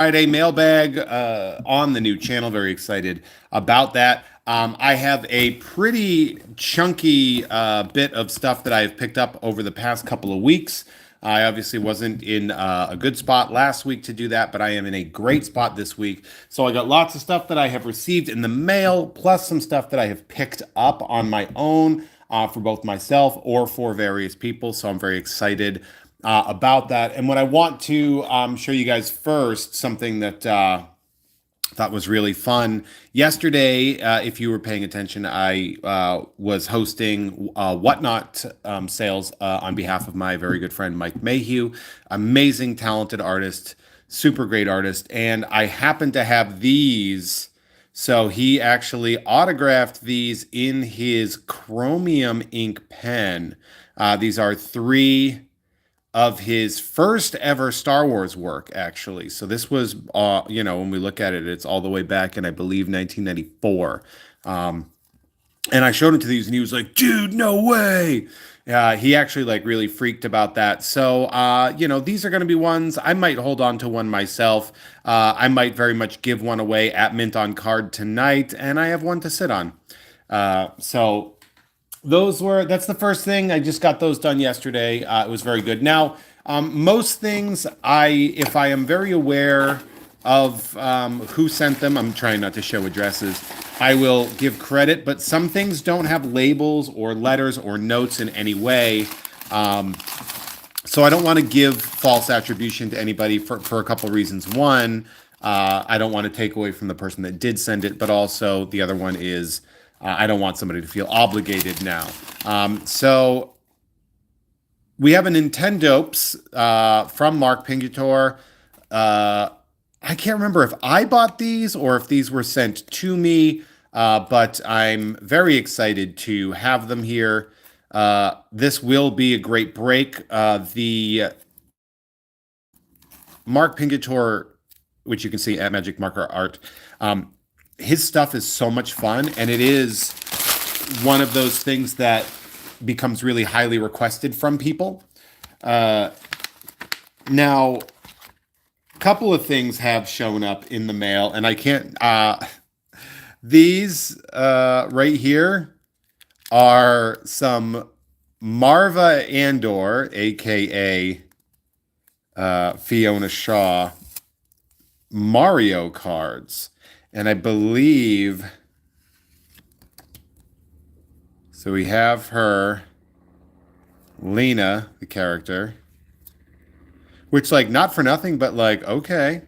Friday mailbag on the new channel. Very excited about that. I have a pretty chunky bit of stuff that I've picked up over the past couple of weeks. I obviously wasn't in a good spot last week to do that, but I am in a great spot this week. So I got lots of stuff that I have received in the mail, plus some stuff that I have picked up on my own for both myself or for various people. So I'm very excited about that. And what I want to show you guys first, something that thought was really fun. Yesterday, if you were paying attention, I was hosting Whatnot sales on behalf of my very good friend Mike Mayhew, amazing, talented artist, super great artist. And I happened to have these. So he actually autographed these in his chromium ink pen. These are three of his first ever Star Wars work, actually. So this was, when we look at it, it's all the way back in, I believe, 1994. And I showed him to these, and he was like, "Dude, no way!" He actually really freaked about that. So, these are going to be ones I might hold on to one myself. I might very much give one away at Mint on Card tonight, and I have one to sit on. So that's the first thing. I just got those done yesterday. It was very good. Now, most things if I am very aware of who sent them, I'm trying not to show addresses, I will give credit, but some things don't have labels or letters or notes in any way. So I don't want to give false attribution to anybody for a couple of reasons. One, I don't want to take away from the person that did send it, but also the other one is I don't want somebody to feel obligated now. So we have a Nintendopes from Mark Pingitore. I can't remember if I bought these or if these were sent to me, but I'm very excited to have them here. This will be a great break. The Mark Pingitore, which you can see at Magic Marker Art, his stuff is so much fun, and it is one of those things that becomes really highly requested from people. Now, a couple of things have shown up in the mail, and I can't. These right here are some Marva Andor, aka Fiona Shaw, Mario cards. And I believe, so we have her, Lena, the character, which, not for nothing, but okay,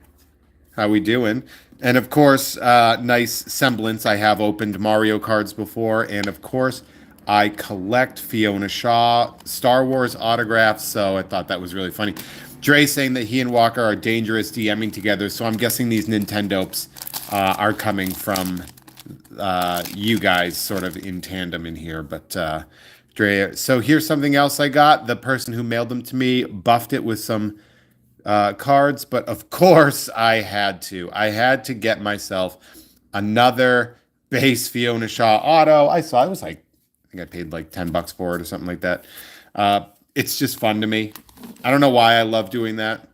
how we doing? And of course, nice semblance. I have opened Mario cards before, and of course, I collect Fiona Shaw Star Wars autographs, so I thought that was really funny. Dre saying that he and Walker are dangerous DMing together, so I'm guessing these Nintendopes are coming from you guys sort of in tandem in here. But Dre, so here's something else I got. The person who mailed them to me buffed it with some cards, but of course I had to get myself another base Fiona Shaw auto. I think I paid $10 for it or something like that. It's just fun to me. I don't know why I love doing that.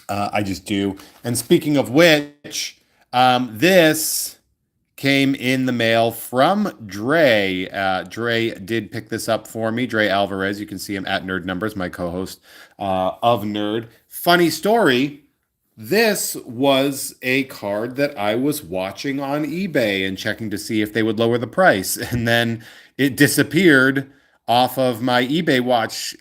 I just do. And speaking of which, this came in the mail from Dre. Dre did pick this up for me. Dre Alvarez, you can see him at Nerd Numbers, my co-host of Nerd. Funny story, this was a card that I was watching on eBay and checking to see if they would lower the price. And then it disappeared off of my eBay watch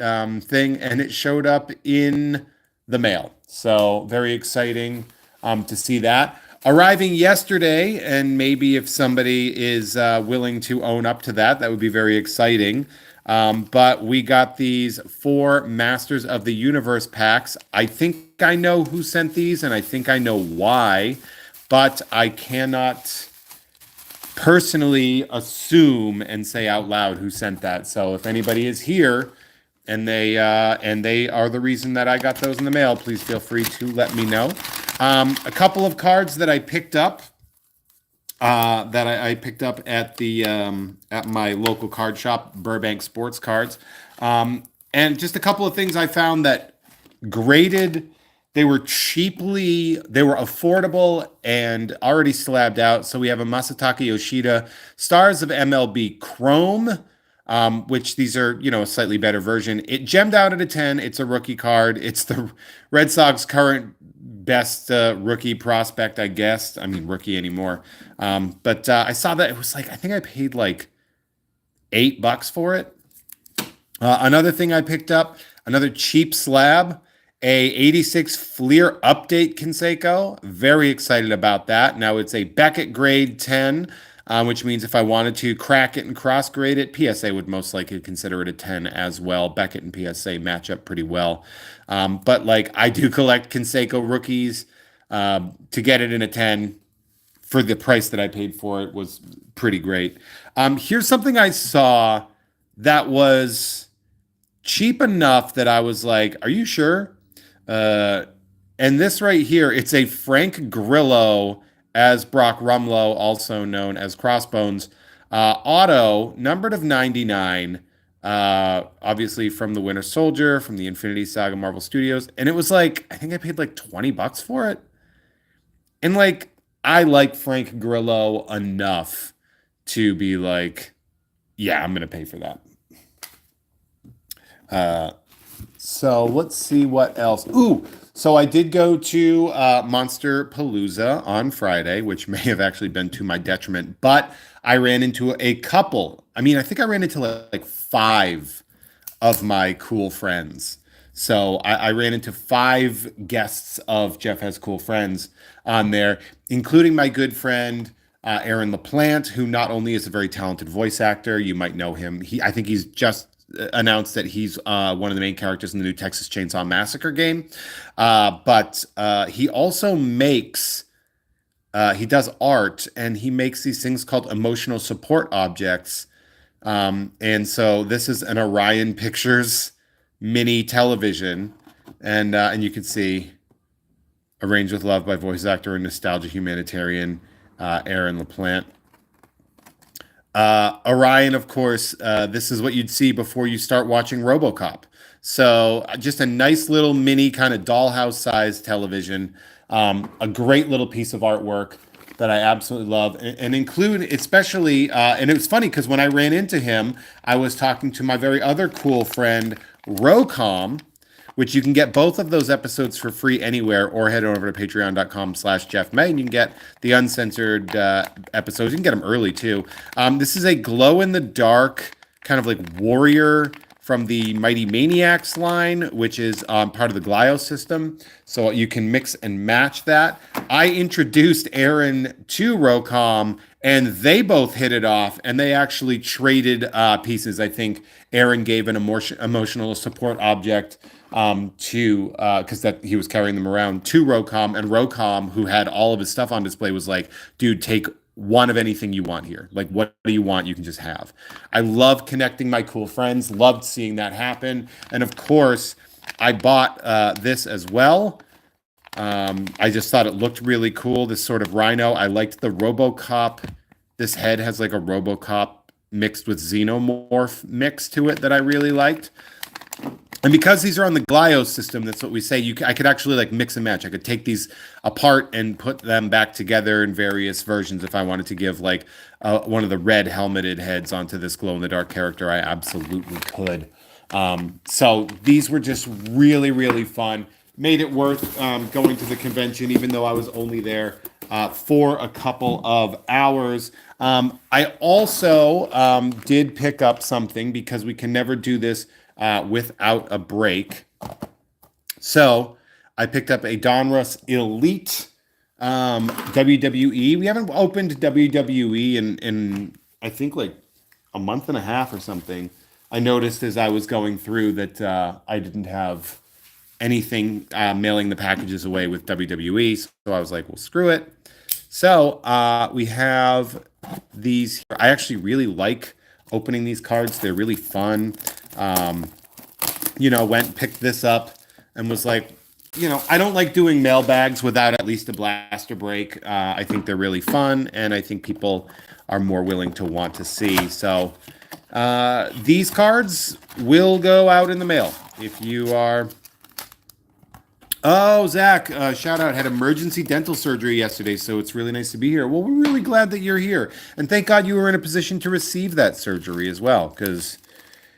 thing, and it showed up in the mail. So very exciting to see that. Arriving yesterday, and maybe if somebody is willing to own up to that, that would be very exciting. But we got these 4 Masters of the Universe packs. I think I know who sent these, and I think I know why, but I cannot personally assume and say out loud who sent that. So if anybody is here and they are the reason that I got those in the mail, please feel free to let me know. A couple of cards that I picked up I picked up at the at my local card shop, Burbank Sports Cards, and just a couple of things I found that graded They were affordable and already slabbed out. So we have a Masataka Yoshida, Stars of MLB Chrome, which these are, a slightly better version. It gemmed out at a 10. It's a rookie card. It's the Red Sox current best rookie prospect, I guess. I mean, rookie anymore. But I saw that it was like, I think I paid like $8 for it. Another thing I picked up, another cheap slab, a 86 Fleer Update Canseco. Very excited about that. Now it's a Beckett grade 10, which means if I wanted to crack it and cross grade it, PSA would most likely consider it a 10 as well. Beckett and PSA match up pretty well. But like I do collect Canseco rookies. To get it in a 10 for the price that I paid for it was pretty great. Here's something I saw that was cheap enough that I was like, are you sure? And this right here, it's a Frank Grillo as Brock Rumlow, also known as Crossbones, auto, numbered of 99, obviously from the Winter Soldier, from the Infinity Saga Marvel Studios. And it was like, I think I paid like $20 for it. And like, I like Frank Grillo enough to be like, yeah, I'm going to pay for that. So let's see what else. Ooh, so I did go to Monster Palooza on Friday, which may have actually been to my detriment, but I ran into a couple. I mean, I think I ran into like 5 of my cool friends. So I ran into 5 guests of Jeff Has Cool Friends on there, including my good friend Aaron LaPlante, who not only is a very talented voice actor, you might know him. I think he's just announced that he's one of the main characters in the new Texas Chainsaw Massacre game. But he also makes, he does art, and he makes these things called emotional support objects. And so this is an Orion Pictures mini television. And you can see Arranged with Love by voice actor and nostalgia humanitarian Aaron LaPlante. Orion, of course, this is what you'd see before you start watching RoboCop. So just a nice little mini kind of dollhouse size television. A great little piece of artwork that I absolutely love, and include especially, and it was funny because when I ran into him, I was talking to my very other cool friend, RoCom, which you can get both of those episodes for free anywhere, or head over to patreon.com/JeffMay, and you can get the uncensored episodes. You can get them early too. This is a glow-in-the-dark kind of like warrior from the Mighty Maniacs line, which is part of the Grillo system. So you can mix and match that. I introduced Aaron to RoCom, and they both hit it off, and they actually traded pieces. I think Aaron gave an emotional support object to because that he was carrying them around to RoCom, and RoCom, who had all of his stuff on display, was like, dude, take one of anything you want here. Like, what do you want? You can just have. I love connecting my cool friends. Loved seeing that happen. And of course, I bought this as well. I just thought it looked really cool. This sort of rhino. I liked the RoboCop. This head has like a RoboCop mixed with Xenomorph mix to it that I really liked. And because these are on the Grillo system, that's what we say. I could actually like mix and match. I could take these apart and put them back together in various versions. If I wanted to give like one of the red helmeted heads onto this glow in the dark character, I absolutely could. So these were just really, really fun. Made it worth going to the convention, even though I was only there for a couple of hours. I also did pick up something because we can never do this without a break. So I picked up a Donruss Elite WWE. We haven't opened WWE in I think like a month and a half or something. I noticed as I was going through that I didn't have anything mailing the packages away with WWE. So I was like, well, screw it. So we have these. I actually really like opening these cards. They're really fun. Went, picked this up and was like, I don't like doing mailbags without at least a blaster break. I think they're really fun, and I think people are more willing to want to see. So these cards will go out in the mail. If you are Oh, Zach, shout out. Had emergency dental surgery yesterday, so it's really nice to be here. Well, we're really glad that you're here. And thank God you were in a position to receive that surgery as well, because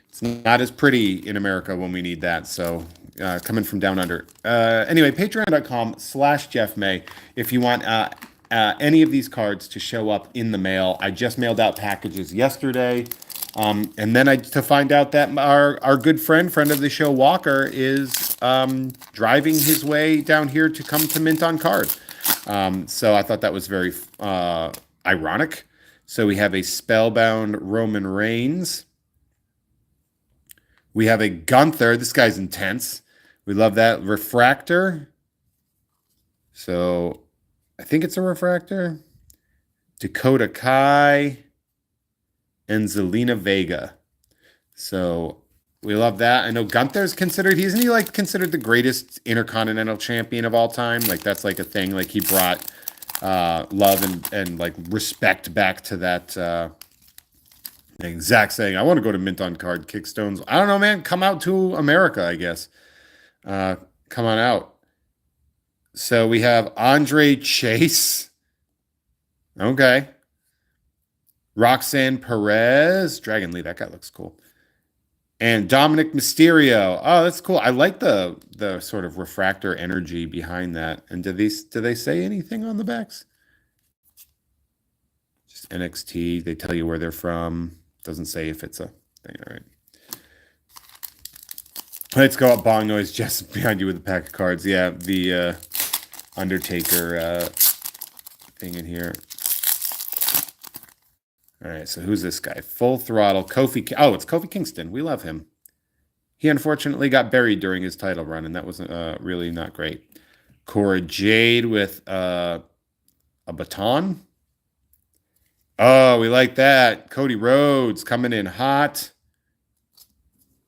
it's not as pretty in America when we need that. So, coming from down under. Anyway, patreon.com/Jeff May. If you want any of these cards to show up in the mail, I just mailed out packages yesterday. And then to find out that our good friend of the show, Walker, is driving his way down here to come to mint on card. So I thought that was very ironic. So we have a spellbound Roman Reigns. We have a Gunther. This guy's intense. We love that. Refractor. So I think it's a refractor. Dakota Kai. And Zelina Vega. So we love that. I know Gunther's considered, isn't he like considered the greatest intercontinental champion of all time? Like that's like a thing. Like he brought love and like respect back to that exact saying. I want to go to mint on card, kick stones. I don't know, man. Come out to America, I guess. Come on out. So we have Andre Chase. Okay. Roxanne Perez, Dragon Lee, that guy looks cool. And Dominic Mysterio. Oh, that's cool. I like the sort of refractor energy behind that. And do they say anything on the backs? Just NXT. They tell you where they're from. Doesn't say if it's a thing. All right. Let's go up. Bong noise just behind you with a pack of cards. Yeah, the Undertaker thing in here. All right, so who's this guy? Full Throttle, Kofi. Oh, it's Kofi Kingston. We love him. He unfortunately got buried during his title run, and that was really not great. Cora Jade with a baton. Oh, we like that. Cody Rhodes coming in hot.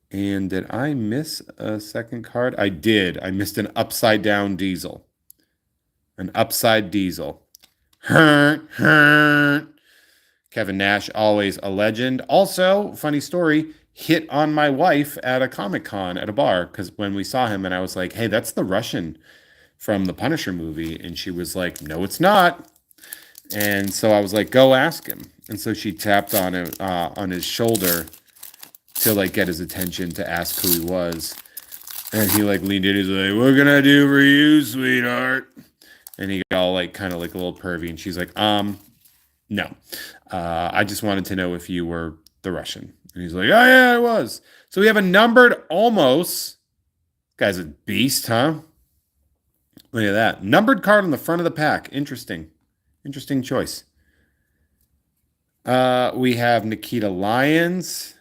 And did I miss a second card? I did. I missed an upside down Diesel. An upside Diesel. Kevin Nash, always a legend. Also, funny story, hit on my wife at a Comic-Con at a bar because when we saw him and I was like, hey, that's the Russian from the Punisher movie. And she was like, no, it's not. And so I was like, go ask him. And so she tapped on him, on his shoulder to like get his attention to ask who he was. And he like leaned in, he's like, what can I do for you, sweetheart? And he got all like kind of like a little pervy. And she's like, no. I just wanted to know if you were the Russian. And he's like, oh, yeah, I was. So we have a numbered almost. Guy's a beast, huh? Look at that. Numbered card on the front of the pack. Interesting. Interesting choice. We have Nikita Lyons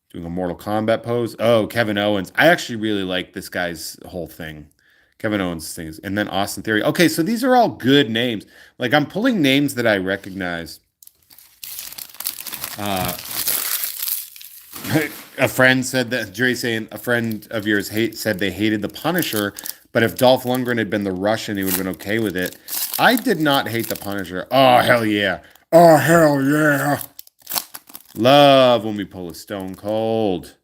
doing a Mortal Kombat pose. Oh, Kevin Owens. I actually really like this guy's whole thing. Kevin Owens things. And then Austin Theory. Okay, so these are all good names. Like, I'm pulling names that I recognize. A friend said that, Jerry saying, a friend of yours said they hated the Punisher, but if Dolph Lundgren had been the Russian, he would have been okay with it. I did not hate the Punisher. Oh, hell yeah. Oh, hell yeah. Love when we pull a Stone Cold.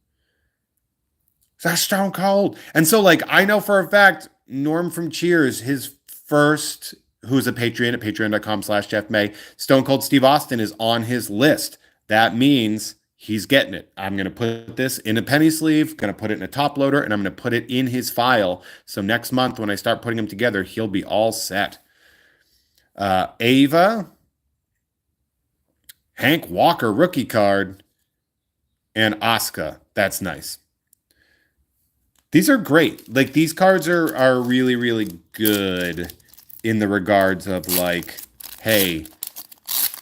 That's Stone Cold. And so, like, I know for a fact, Norm from Cheers, his first, who's a Patreon at patreon.com/Jeff May, Stone Cold Steve Austin is on his list. That means he's getting it. I'm going to put this in a penny sleeve, going to put it in a top loader, and I'm going to put it in his file. So next month, when I start putting them together, he'll be all set. Ava, Hank Walker rookie card, and Asuka. That's nice. These are great. Like, these cards are really, really good in the regards of, like, hey,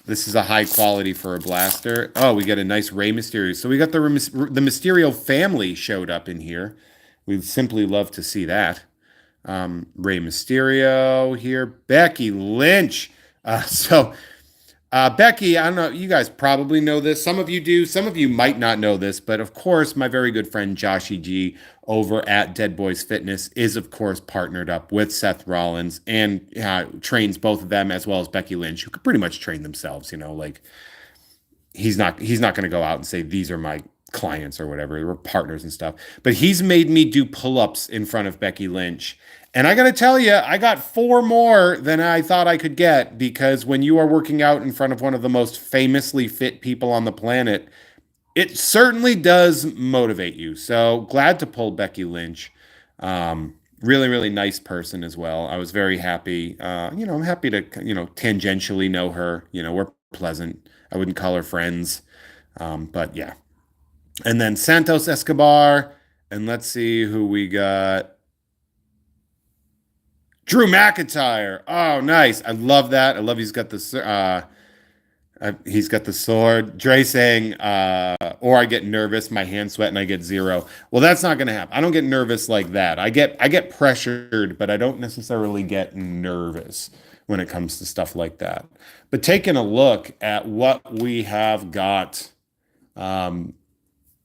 this is a high quality for a blaster. Oh, we got a nice Rey Mysterio. So we got the Mysterio family showed up in here. We'd simply love to see that. Rey Mysterio here. Becky Lynch. Becky, I don't know, you guys probably know this. Some of you do. Some of you might not know this. But, of course, my very good friend Joshy G over at Dead Boys Fitness is, of course, partnered up with Seth Rollins and trains both of them as well as Becky Lynch, who could pretty much train themselves. You know, like, he's not going to go out and say, these are my clients or whatever. We're partners and stuff. But he's made me do pull-ups in front of Becky Lynch. And I got to tell you, I got 4 more than I thought I could get, because when you are working out in front of one of the most famously fit people on the planet, it certainly does motivate you. So glad to pull Becky Lynch. Really, really nice person as well. I was very happy. I'm happy to, tangentially know her. We're pleasant. I wouldn't call her friends. But yeah. And then Santos Escobar. And let's see who we got. Drew McIntyre. Oh, nice. I love that. I love he's got the sword. Dre saying, or I get nervous, my hands sweat, and I get 0. Well, that's not going to happen. I don't get nervous like that. I get pressured, but I don't necessarily get nervous when it comes to stuff like that. But taking a look at what we have got in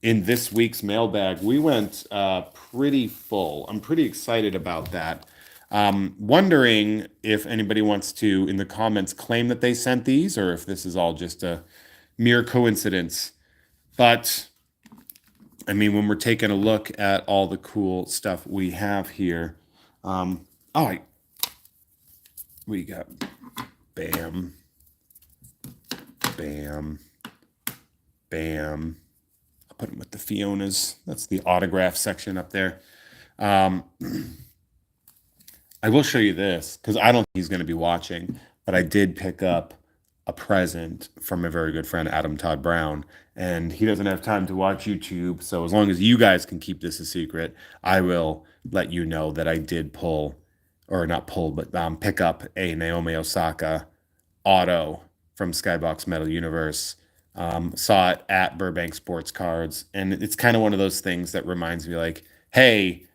this week's mailbag, we went pretty full. I'm pretty excited about that. Wondering if anybody wants to, in the comments, claim that they sent these, or if this is all just a mere coincidence. But, I mean, when we're taking a look at all the cool stuff we have here, we got bam, bam, bam. I'll put them with the Fionas. That's the autograph section up there. I will show you this, because I don't think he's going to be watching, but I did pick up a present from a very good friend, Adam Tod Brown, and he doesn't have time to watch YouTube, so as long as you guys can keep this a secret, I will let you know that I did pick up a Naomi Osaka auto from Skybox Metal Universe. Saw it at Burbank Sports Cards, and it's kind of one of those things that reminds me, like, hey,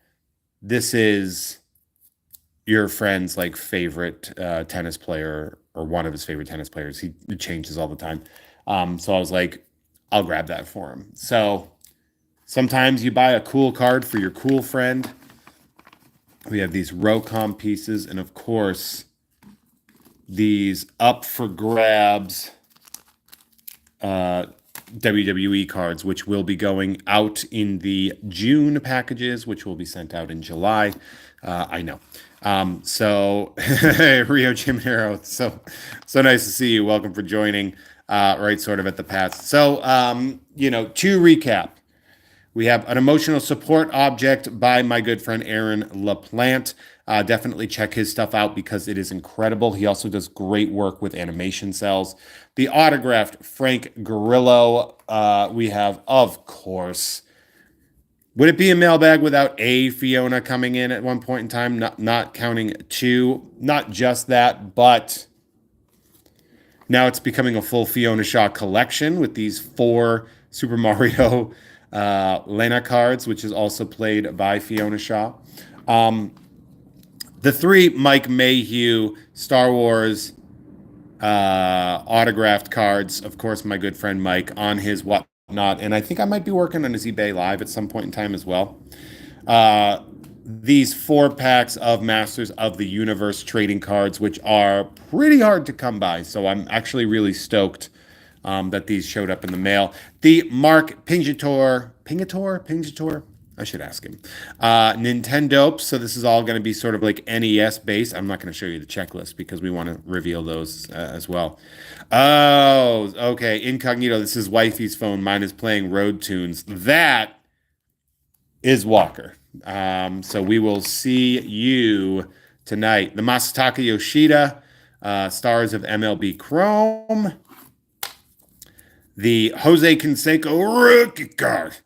this is your friend's favorite tennis player, or one of his favorite tennis players. He changes all the time. So I was like, I'll grab that for him. So sometimes you buy a cool card for your cool friend. We have these RoCom pieces, and of course, these up for grabs WWE cards, which will be going out in the June packages, which will be sent out in July. I know. So Rio Chiminero, so nice to see you. Welcome for joining, right sort of at the pass. So, to recap, we have an emotional support object by my good friend Aaron LaPlante. Definitely check his stuff out because it is incredible. He also does great work with animation cells. The autographed Frank Grillo, we have, of course. Would it be a mailbag without a Fiona coming in at one point in time? Not counting 2. Not just that, but now it's becoming a full Fiona Shaw collection with these 4 Super Mario Lena cards, which is also played by Fiona Shaw. The 3 Mike Mayhew Star Wars autographed cards. Of course, my good friend Mike on his whatnot, and I think I might be working on his eBay Live at some point in time as well. These 4 packs of Masters of the Universe trading cards, which are pretty hard to come by, so I'm actually really stoked that these showed up in the mail. The Mark Pingitore, I should ask him. Nintendopes, so this is all going to be sort of like NES based. I'm not going to show you the checklist because we want to reveal those as well. Oh, okay. Incognito, this is wifey's phone. Mine is playing road tunes. That is Walker. So we will see you tonight. The Masataka Yoshida, stars of MLB Chrome. The Jose Canseco Rookie Card.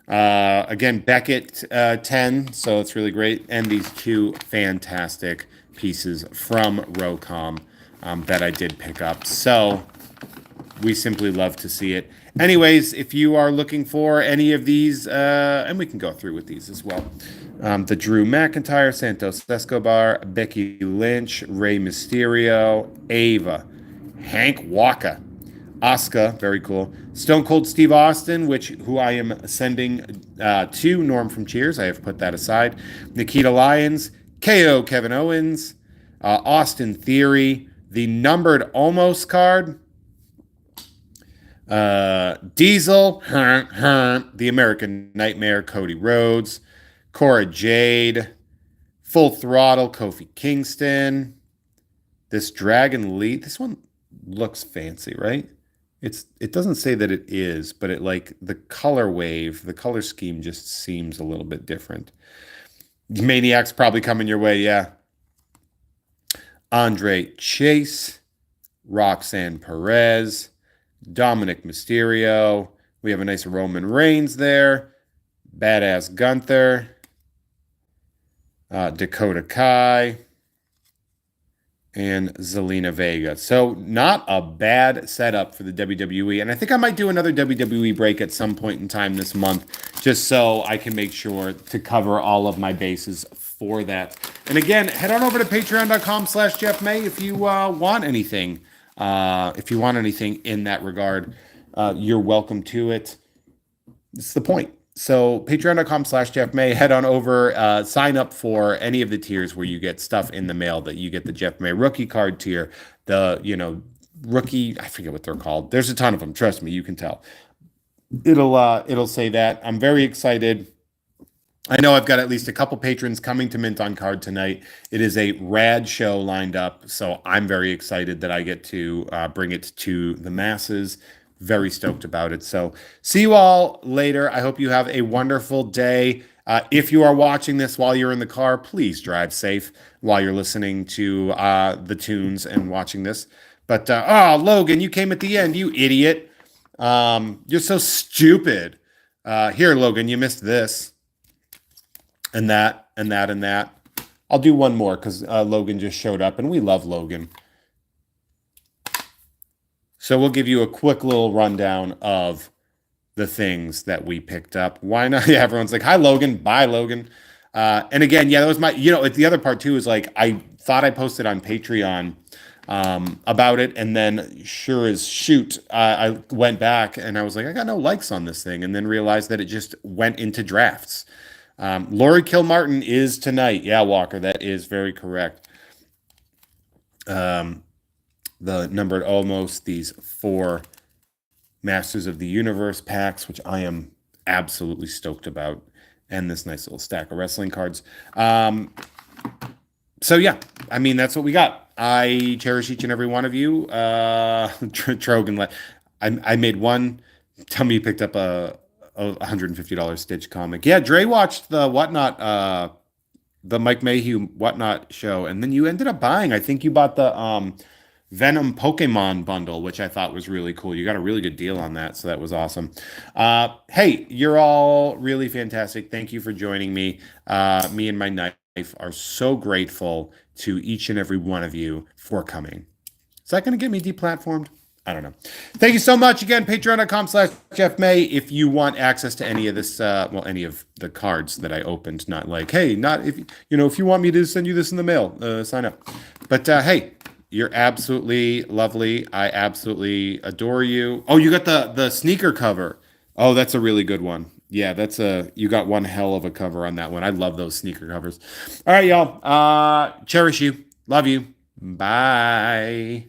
Again, Beckett 10, so it's really great. And these 2 fantastic pieces from RoCom that I did pick up. So we simply love to see it. Anyways, if you are looking for any of these, and we can go through with these as well. The Drew McIntyre, Santos Escobar, Becky Lynch, Rey Mysterio, Ava, Hank Walker, Asuka, very cool. Stone Cold Steve Austin, who I am sending to Norm from Cheers. I have put that aside. Nikita Lyons, KO Kevin Owens, Austin Theory, the numbered almost card. Diesel, The American Nightmare, Cody Rhodes, Cora Jade, Full Throttle, Kofi Kingston. This Dragon Lee, this one looks fancy, right? It doesn't say that it is, but it like the color wave, the color scheme just seems a little bit different. Maniac's probably coming your way, yeah. Andre Chase, Roxanne Perez, Dominic Mysterio. We have a nice Roman Reigns there. Badass Gunther. Dakota Kai. And Zelina Vega. So not a bad setup for the WWE. And I think I might do another WWE break at some point in time this month, just so I can make sure to cover all of my bases for that. And again, head on over to patreon.com/Jeff May if you want anything. If you want anything in that regard, you're welcome to it. It's the point. So patreon.com/Jeff May, head on over, sign up for any of the tiers where you get stuff in the mail. That you get the Jeff May rookie card tier, the, rookie, I forget what they're called. There's a ton of them. Trust me, you can tell. It'll say that. I'm very excited. I know I've got at least a couple patrons coming to Mint on Card tonight. It is a rad show lined up, so I'm very excited that I get to bring it to the masses. Very stoked about it. So see you all later. I hope you have a wonderful day. If you are watching this while you're in the car, please drive safe while you're listening to the tunes and watching this. But, Logan, you came at the end, you idiot. You're so stupid. Here, Logan, you missed this. And that, and that, and that. I'll do one more because Logan just showed up, and we love Logan. So we'll give you a quick little rundown of the things that we picked up. Why not? Yeah, everyone's like, hi, Logan. Bye, Logan. And again, yeah, that was my, the other part too is like, I thought I posted on Patreon about it. And then sure as shoot, I went back and I was like, I got no likes on this thing. And then realized that it just went into drafts. Lori Kilmartin is tonight. Yeah, Walker, that is very correct. The numbered almost these 4 Masters of the Universe packs, which I am absolutely stoked about, and this nice little stack of wrestling cards. So yeah, I mean, that's what we got. I cherish each and every one of you. Trogan, I made one. Tell me you picked up a $150 Stitch comic. Yeah, Dre watched the Whatnot, the Mike Mayhew Whatnot show, and then you ended up buying. I think you bought the Venom Pokemon bundle, which I thought was really cool. You got a really good deal on that, so that was awesome. Hey, you're all really fantastic. Thank you for joining me. Me and my knife are so grateful to each and every one of you for coming. Is that going to get me deplatformed? I don't know. Thank you so much. Again, patreon.com/Jeff May. If you want access to any of this, any of the cards that I opened, not like, hey, not if if you want me to send you this in the mail, sign up. But hey, you're absolutely lovely. I absolutely adore you. Oh, you got the sneaker cover. Oh, that's a really good one. Yeah, you got one hell of a cover on that one. I love those sneaker covers. All right, y'all. Cherish you. Love you. Bye.